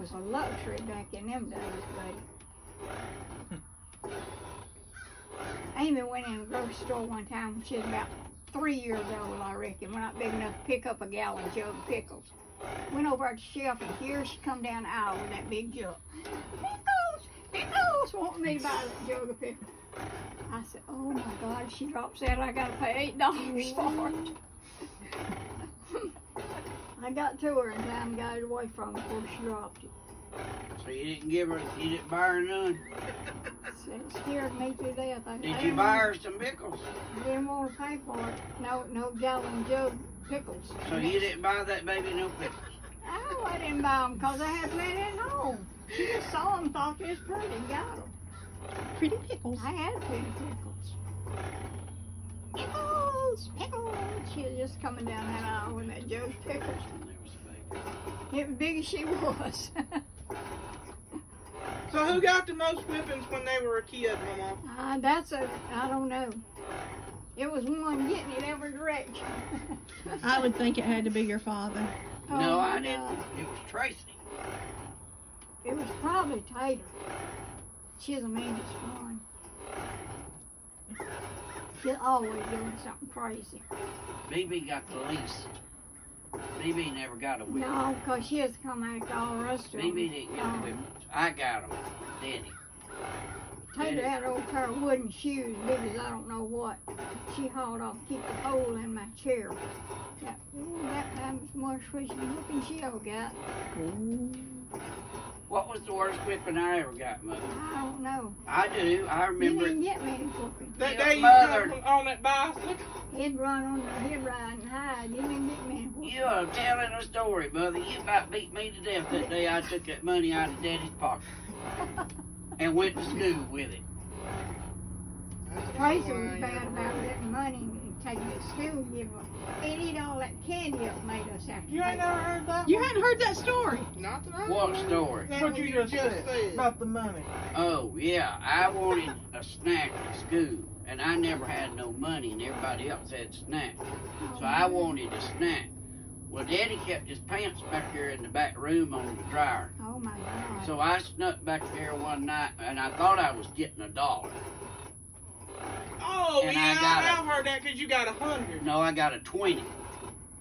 was a luxury back in them days, buddy. Amy went in the grocery store one time when she was about 3 years old, I reckon. We're not big enough to pick up a gallon jug of pickles. Went over at the shelf, and here she come down the aisle with that big jug. Pickles! Pickles! Want me to buy that jug of pickles. I said, oh my God, if she drops that, I gotta pay $8 for it. I got to her in time and got it away from her before she dropped it. So you didn't buy her none? It scared me to death. Did you buy her some pickles? I didn't want to pay for it. No gallon jug pickles. So you didn't buy that baby no pickles? Oh, I didn't buy them because I had plenty at home. She just saw them, thought they was pretty, and got them. Pretty pickles. I had pretty pickles. Pickles, pickles. She was just coming down that aisle with that jug of pickles. It was big as she was. So who got the most whippings when they were a kid, Mama? I don't know. It was one getting it every direction. I would think it had to be your father. No, Oh, I my didn't. God. It was Tracy. It was probably Tater. She's the meanest one. She's always doing something crazy. BB got the least. BB never got a whipping. No, because she has to come after all the rest of them. BB didn't get a whipping. I got them. Daddy. Tater had an old pair of wooden shoes, big as I don't know what. She hauled off to keep the hole in my chair. That was more switching whipping she ever got. What was the worst whipping I ever got, Mother? I don't know. I do. I You remember didn't it. get many whoopings. That Yeah, day you Mother. come on that bicycle? He'd run on the he'd ride and hide. You didn't get many whoopings. You are telling a story, Mother. You about beat me to death that day I took that money out of Daddy's pocket and went to school with it. Tracy was bad about getting money and taking it to school and give her. And eat all that candy up made us have to You ain't pay. never heard that You one? hadn't heard that story. Not that I What know. story? That's what you just said about the money. Oh, yeah. I wanted a snack at school, and I never had no money, and everybody else had snacks. So I wanted a snack. Well, Daddy kept his pants back here in the back room on the dryer. Oh my God. So I snuck back there one night, and I thought I was getting $1. Oh, And yeah, I got I've heard that because you got 100. No, I got a 20,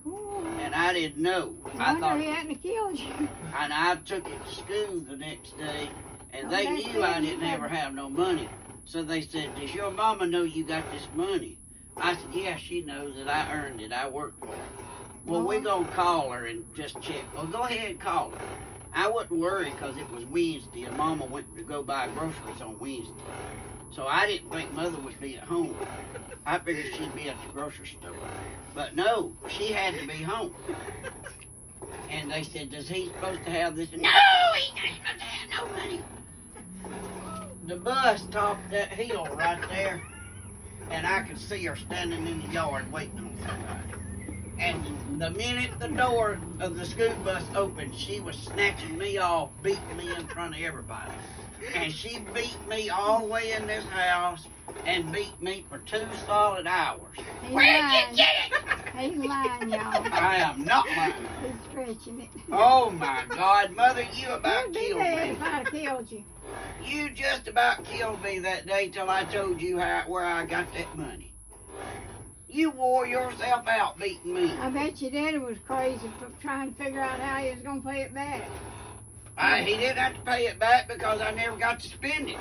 Ooh. and I didn't know. I Wonder thought, he hadn't killed you. and I took it to school the next day, and Oh, they that's knew I good. didn't ever have no money. So they said, "Does your mama know you got this money?" I said, "Yeah, she knows that I earned it. I worked for it." Well, we're gonna call her and just check. Well, go ahead and call her. I wasn't worried because it was Wednesday, and Mama went to go buy groceries on Wednesday. So I didn't think Mother would be at home. I figured she'd be at the grocery store. But no, she had to be home. And they said, "Does he supposed to have this?" No, he ain't supposed to have no money. The bus topped that hill right there, and I could see her standing in the yard waiting on somebody. And the minute the door of the school bus opened, she was snatching me off, beating me in front of everybody. And she beat me all the way in this house and beat me for 2 solid hours. He's Where'd lying. you get it? He's lying, y'all. I am not lying. He's stretching it. Oh my God, Mother, you about You'd be killed dead me. if I'd have killed you. You just about killed me that day till I told you where I got that money. You wore yourself out beating me. I bet your daddy was crazy for trying to figure out how he was going to pay it back. He didn't have to pay it back because I never got to spend it.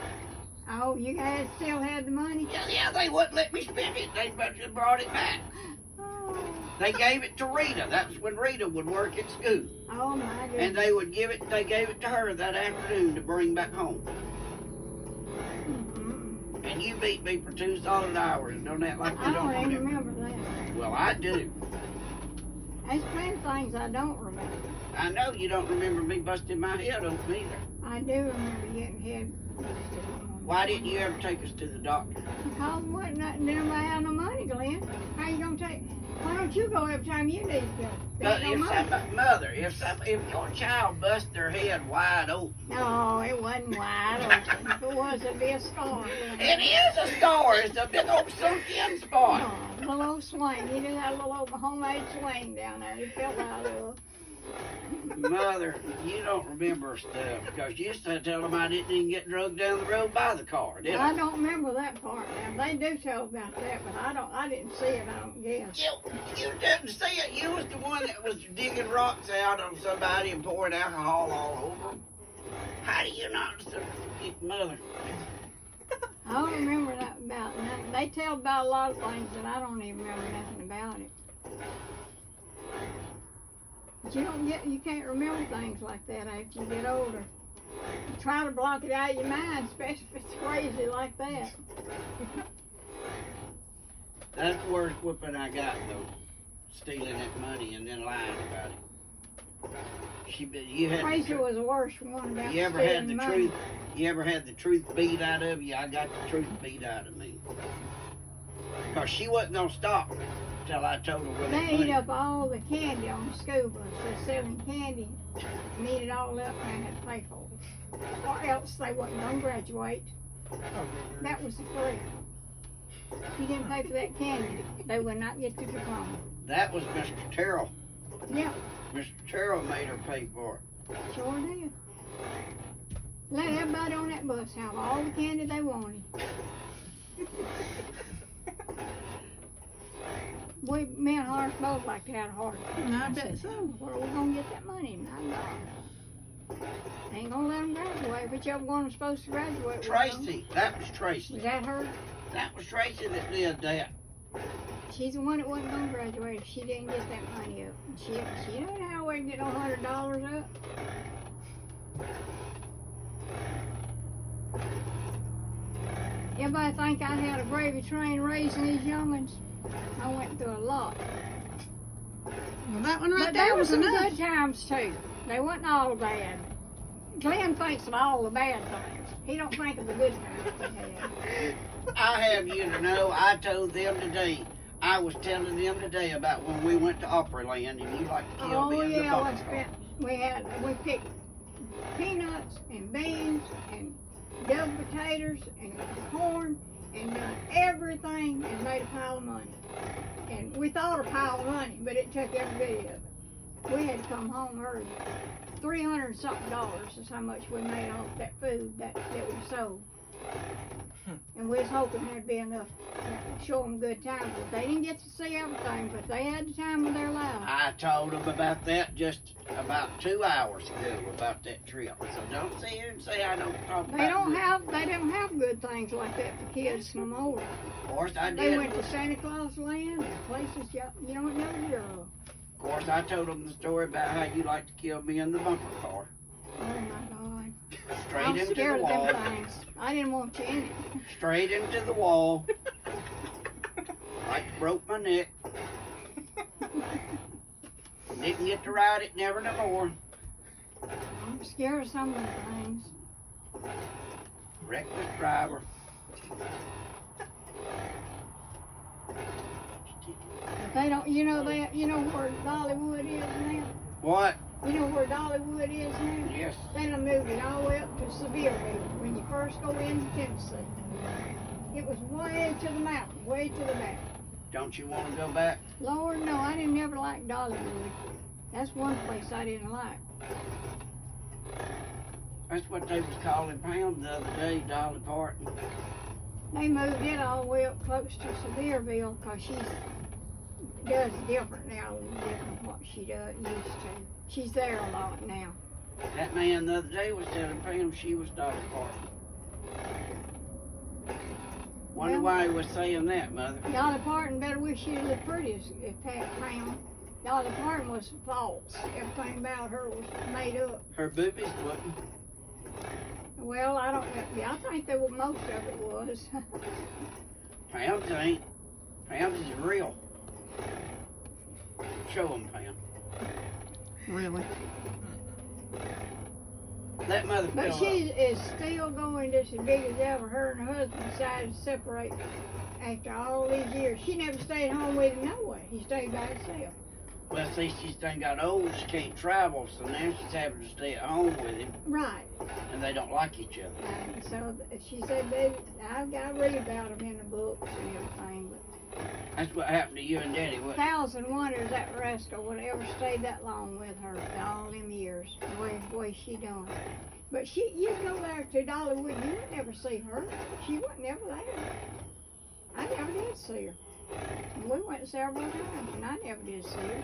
Oh, you guys still had the money? Yeah, they wouldn't let me spend it. They just brought it back. Oh, They gave it to Rita. That was when Rita would work at school. oh my And goodness. they gave it to her that afternoon to bring back home. Mm-mm. And you beat me for 2 solid hours and don't act like I you don't don't even remember. remember that. Well, I do. There's plenty of things I don't remember. I know you don't remember me busting my head open either. I do remember getting head. Why didn't you ever take us to the doctor? Because wasn't nothing, nobody had no money, Glenn. How you gonna take? Why don't you go every time you need to go? There But ain't no money. Mother, if your child bust their head wide open, No, it wasn't wide open. If it was, it'd be a scar. it is a scar. It's a big old sunk-in spot. Oh, a little swing. He just had a little homemade swing down there. He fell out of it. Mother, you don't remember stuff because you used to tell them I didn't even get drugged down the road by the car, did I? I don't remember that part now. They do tell about that, but I didn't see it, I don't guess. You didn't see it. You was the one that was digging rocks out on somebody and pouring alcohol all over them. How do you not? Mother. I don't remember that about nothing. They tell about a lot of things that I don't even remember nothing about it. But you can't remember things like that after you get older. You try to block it out of your mind, especially if it's crazy like that. That's the worst whipping I got, though. Stealing that money and then lying about it. You had Crazy was the worst one about you ever had stealing the money. truth? You ever had the truth beat out of you? I got the truth beat out of me. Cause she wasn't gonna stop till I told her where They that eat money. up all the candy on the school bus. They're selling candy and eat it all up and I had to pay for it. Or else they wasn't gonna graduate. That was the threat. If you didn't pay for that candy, they would not get the diploma. That was Mr. Terrell. Yeah, Mr. Terrell made her pay for it. sure did. Let everybody on that bus have all the candy they wanted. Me and Horace both like to have a heart attack. I bet so. Where are we gonna get that money? My God. Ain't gonna let them graduate. Whichever one was supposed to graduate. with them. Tracy. That was Tracy. Was that her? That was Tracy that did that. She's the one that wasn't gonna graduate if she didn't get that money up. She didn't know how we can get $100 up. Everybody think I had a gravy train raising these young'uns. I went through a lot. Well, that one right But there there were was some enough. good times too. They wasn't all bad. Glenn thinks of all the bad things. He don't think of the good times they had. I have you to know, I told them today, I was telling them today about when we went to Opryland and you like to kill Oh me in the yeah, bumper car. we picked peanuts and beans and double potatoes and corn and done everything and made a pile of money. And we thought a pile of money, but it took every bit of it. We had to come home early. $300 and something is how much we made off that food that we sold. And we was hoping there'd be enough to show them good times. But they didn't get to see everything, but they had the time of their lives. I told them about that just about 2 hours ago about that trip. So don't sit here and say I don't talk about They don't good. have good things like that for kids no more. Of course I They did. went to Santa Claus Land and places you don't never hear of. Of course I told them the story about how you like to kill me in the bumper car. Oh my God. Straight I'm into the scared of wall. them things. I didn't want you in it. Straight into the wall. Like broke my neck. Didn't get to ride it, never no more. I'm scared of some of the things. Reckless driver. But they don't, you know where Dollywood is now? What? You know where Dollywood is now? Yes. They done moved it all the way up to Sevierville when you first go into Tennessee. It was way to the mountain, way to the back. Don't you want to go back? Lord, no, I didn't never like Dollywood. That's one place I didn't like. That's what they was calling Pound the other day, Dolly Parton. They moved it all the way up close to Sevierville because she does different now than what she used to. She's there a lot now. That man the other day was telling Pam she was Dolly Parton. Wonder Well- why he was saying that, Mother. Dolly Parton better wish she was the prettiest if Pat Pound. Dolly Parton was false. Everything about her was made up. Her boobies wasn't. Well, I don't know. Yeah, I think that most of it was. Pound's ain't. Pound's is real. Show 'em, Pam. Really? Let Mother But fill she up. is still going just as big as ever. Her and her husband decided to separate after all these years. She never stayed home with him no way. He stayed by himself. Well, see, she's done got old. She can't travel, so now she's having to stay at home with him, Right. and they don't like each other. So she said, baby, I've got to read about them in the books and everything, but That's what happened to you and Daddy, what? Thousand Wonders, that rascal would ever stayed that long with her all them years, the way she done. But you go there to Dollywood, you would never see her. She wasn't never there. I never did see her. We went several times, and I never did see her.